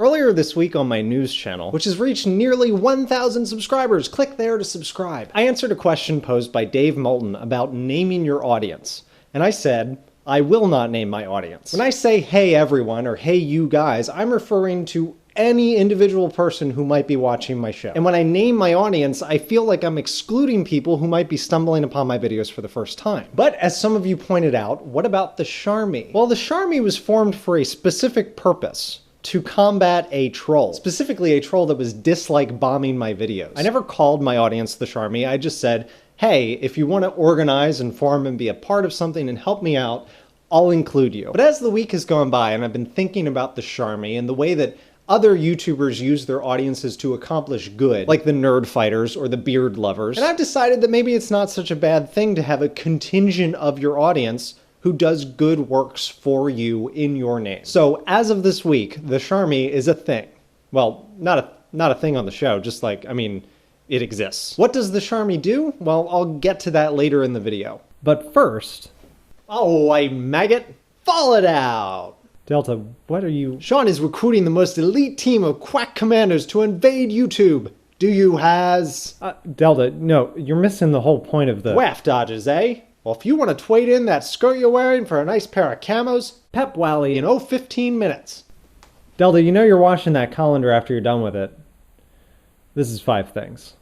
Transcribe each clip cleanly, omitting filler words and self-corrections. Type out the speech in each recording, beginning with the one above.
Earlier this week on my news channel, which has reached nearly 1,000 subscribers, click there to subscribe, I answered a question posed by Dave Moulton about naming your audience. And I said, I will not name my audience. When I say hey everyone or hey you guys, I'm referring to any individual person who might be watching my show. And when I name my audience, I feel like I'm excluding people who might be stumbling upon my videos for the first time. But as some of you pointed out, what about the Sharmy? Well, the Sharmy was formed for a specific purpose. To combat a troll. Specifically a troll that was dislike bombing my videos. I never called my audience the Sharmy, I just said, hey, if you want to organize and form and be a part of something and help me out, I'll include you. But as the week has gone by and I've been thinking about the Sharmy and the way that other YouTubers use their audiences to accomplish good, like the nerd fighters or the beard lovers, and I've decided that maybe it's not such a bad thing to have a contingent of your audience who does good works for you in your name. So as of this week, the Sharmy is a thing. Well, not a thing on the show, just like, I mean, it exists. What does the Sharmy do? Well, I'll get to that later in the video. But first, oh, I maggot, fall it out. Delta, what are you? Sean is recruiting the most elite team of quack commanders to invade YouTube. Do you has? Delta, no, you're missing the whole point of the waff dodges, eh? Well, if you want to trade in that skirt you're wearing for a nice pair of camos, Pep Wally in 15 minutes. Delta, you know you're washing that colander after you're done with it. This is 5 things.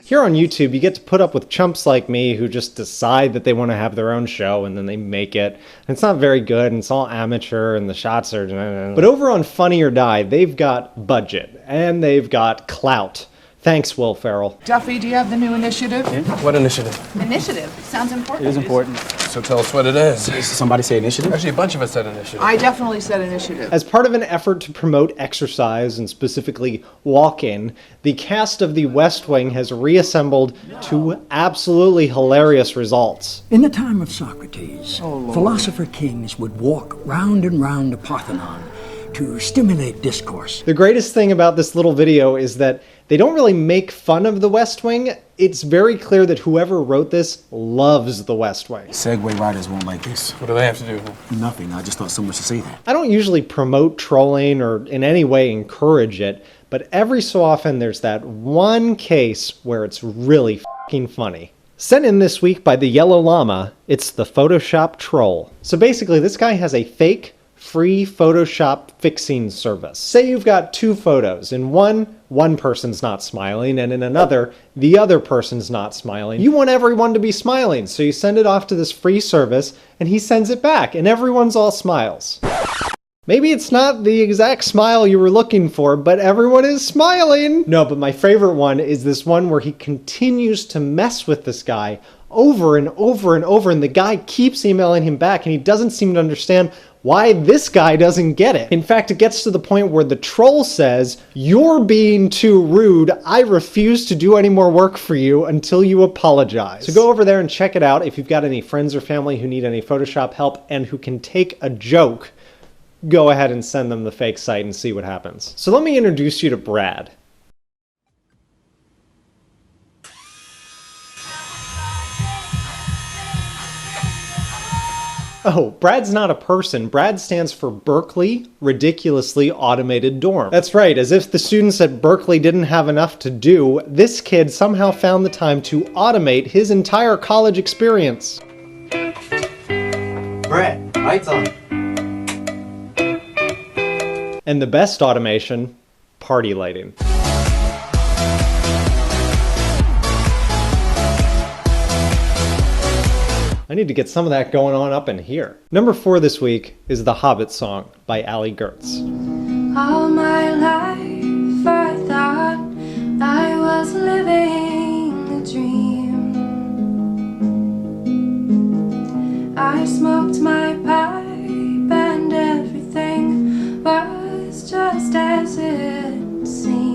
Here on YouTube, you get to put up with chumps like me who just decide that they want to have their own show and then they make it. And it's not very good and it's all amateur and the shots are... But over on Funny or Die, they've got budget and they've got clout. Thanks, Will Ferrell. Duffy, do you have the new initiative? Yeah? What initiative? Initiative. It sounds important. It is important. So tell us what it is. Somebody say initiative? Actually, a bunch of us said initiative. I definitely said initiative. As part of an effort to promote exercise and specifically walking, the cast of The West Wing has reassembled to absolutely hilarious results. In the time of Socrates, philosopher kings would walk round and round the Parthenon to stimulate discourse. The greatest thing about this little video is that they don't really make fun of the West Wing. It's very clear that whoever wrote this loves the West Wing. Segway riders won't like this. What do they have to do? Nothing. I just thought someone should say that. I don't usually promote trolling or in any way encourage it, but every so often there's that one case where it's really fucking funny. Sent in this week by the Yellow Llama, it's the Photoshop troll. So basically this guy has a fake, free Photoshop fixing service. Say you've got 2 photos. In one person's not smiling, and in another, the other person's not smiling. You want everyone to be smiling, so you send it off to this free service, and he sends it back, and everyone's all smiles. Maybe it's not the exact smile you were looking for, but everyone is smiling! No, but my favorite one is this one where he continues to mess with this guy over and over and over, and the guy keeps emailing him back, and he doesn't seem to understand why this guy doesn't get it. In fact, it gets to the point where the troll says, "You're being too rude. I refuse to do any more work for you until you apologize." So go over there and check it out if you've got any friends or family who need any Photoshop help and who can take a joke. Go ahead and send them the fake site and see what happens. So let me introduce you to Brad. Oh, Brad's not a person. Brad stands for Berkeley Ridiculously Automated Dorm. That's right, as if the students at Berkeley didn't have enough to do, this kid somehow found the time to automate his entire college experience. Brad, lights on. And the best automation, party lighting. I need to get some of that going on up in here. Number 4 this week is The Hobbit Song by Ali Gertz. All my life I thought I was living a dream. I smoked my pipe and everything was just as it seemed.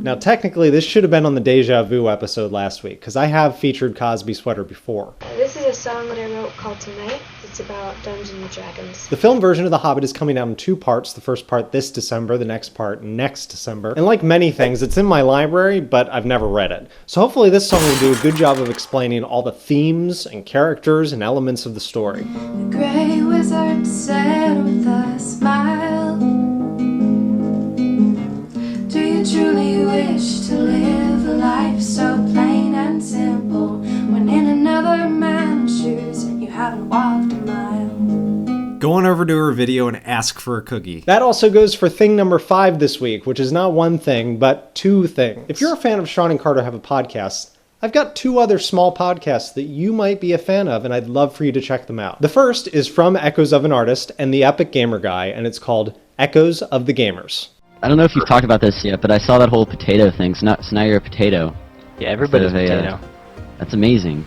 Now technically this should have been on the Deja Vu episode last week, because I have featured Cosby Sweater before. This is a song that I wrote called Tonight. It's about Dungeons and Dragons. The film version of The Hobbit is coming out in 2 parts. The first part this December, the next part next December. And like many things, it's in my library, but I've never read it. So hopefully this song will do a good job of explaining all the themes and characters and elements of the story. The grey wizard said with a smile, do you truly wish to live a life so plain and simple, when in another man's shoes and you haven't walked a mile? Go on over to her video and ask for a cookie. That also goes for thing number 5 this week, which is not one thing, but 2 things. If you're a fan of Sean and Carter Have a Podcast, I've got 2 other small podcasts that you might be a fan of, and I'd love for you to check them out. The first is from Echoes of an Artist and the Epic Gamer Guy, and it's called Echoes of the Gamers. I don't know if you've talked about this yet, but I saw that whole potato thing, so now you're a potato. Yeah, everybody's a potato. That's amazing.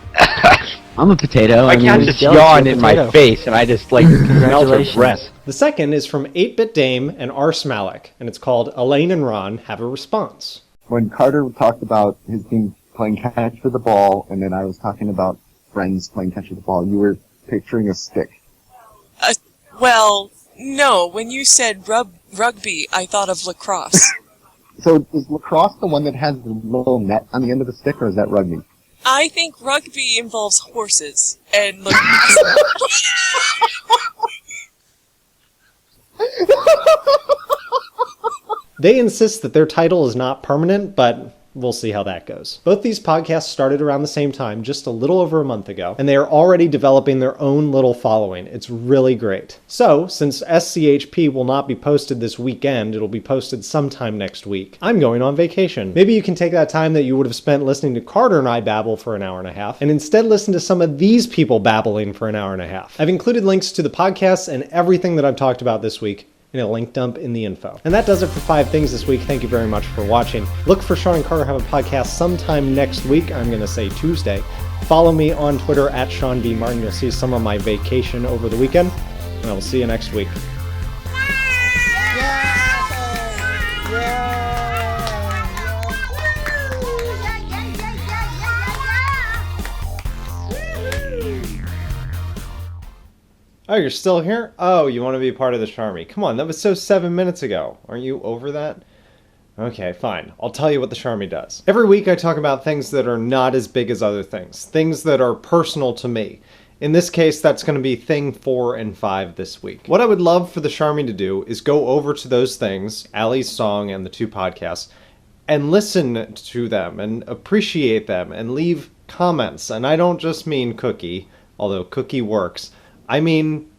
I'm a potato. I can't just yawn in my face and I just like smell her breath. The second is from 8-Bit Dame and Ars Malik, and it's called Elaine and Ron Have a Response. When Carter talked about his team playing catch with the ball, and then I was talking about friends playing catch with the ball, you were picturing a stick. Well, no. When you said rugby, I thought of lacrosse. So is lacrosse the one that has the little net on the end of the stick, or is that rugby? I think rugby involves horses, and lacrosse... They insist that their title is not permanent, but we'll see how that goes. Both these podcasts started around the same time, just a little over a month ago, and they are already developing their own little following. It's really great. So, since SCHP will not be posted this weekend, it'll be posted sometime next week, I'm going on vacation. Maybe you can take that time that you would have spent listening to Carter and I babble for an hour and a half, and instead listen to some of these people babbling for an hour and a half. I've included links to the podcasts and everything that I've talked about this week in a link dump in the info. And that does it for 5 things this week. Thank you very much for watching. Look for Sean and Carter Have a Podcast sometime next week. I'm going to say Tuesday. Follow me on Twitter at shawnvmartin. You'll see some of my vacation over the weekend, and I will see you next week. Oh, you're still here? Oh, you want to be part of the Charmy. Come on, that was so 7 minutes ago. Aren't you over that? Okay, fine. I'll tell you what the Charmy does. Every week I talk about things that are not as big as other things that are personal to me. In this case, that's going to be thing 4 and 5 this week. What I would love for the Charmy to do is go over to those things, Allie's song and the 2 podcasts, and listen to them and appreciate them and leave comments. And I don't just mean Cookie, although Cookie works. I mean,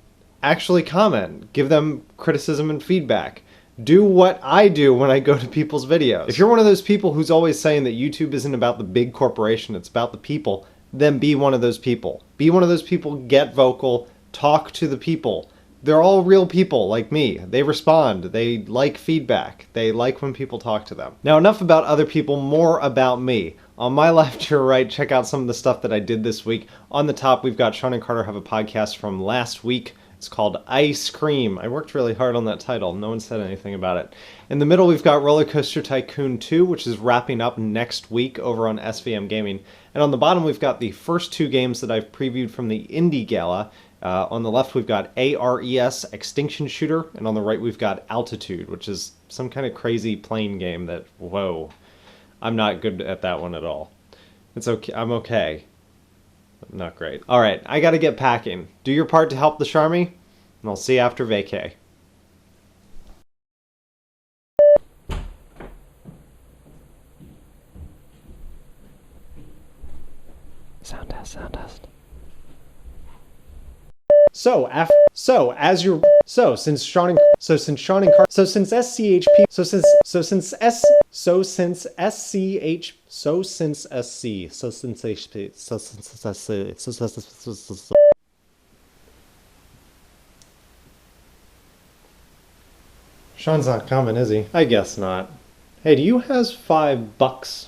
actually comment, give them criticism and feedback. Do what I do when I go to people's videos. If you're one of those people who's always saying that YouTube isn't about the big corporation, it's about the people, then be one of those people. Be one of those people, get vocal, talk to the people. They're all real people like me. They respond, they like feedback, they like when people talk to them. Now enough about other people, more about me. On my left to your right, check out some of the stuff that I did this week. On the top, we've got Sean and Carter Have a Podcast from last week. It's called Ice Cream. I worked really hard on that title. No one said anything about it. In the middle, we've got Roller Coaster Tycoon 2, which is wrapping up next week over on SVM Gaming. And on the bottom, we've got the first 2 games that I've previewed from the Indie Gala. On the left, we've got ARES Extinction Shooter, and on the right, we've got Altitude, which is some kind of crazy plane game that, whoa. I'm not good at that one at all. It's okay. I'm okay. Not great. All right, I gotta get packing. Do your part to help the Charmy, and I'll see you after vacay. Sound test, sound test. So since Sean and Sean's not coming, is he? I guess not. Hey, do you have $5?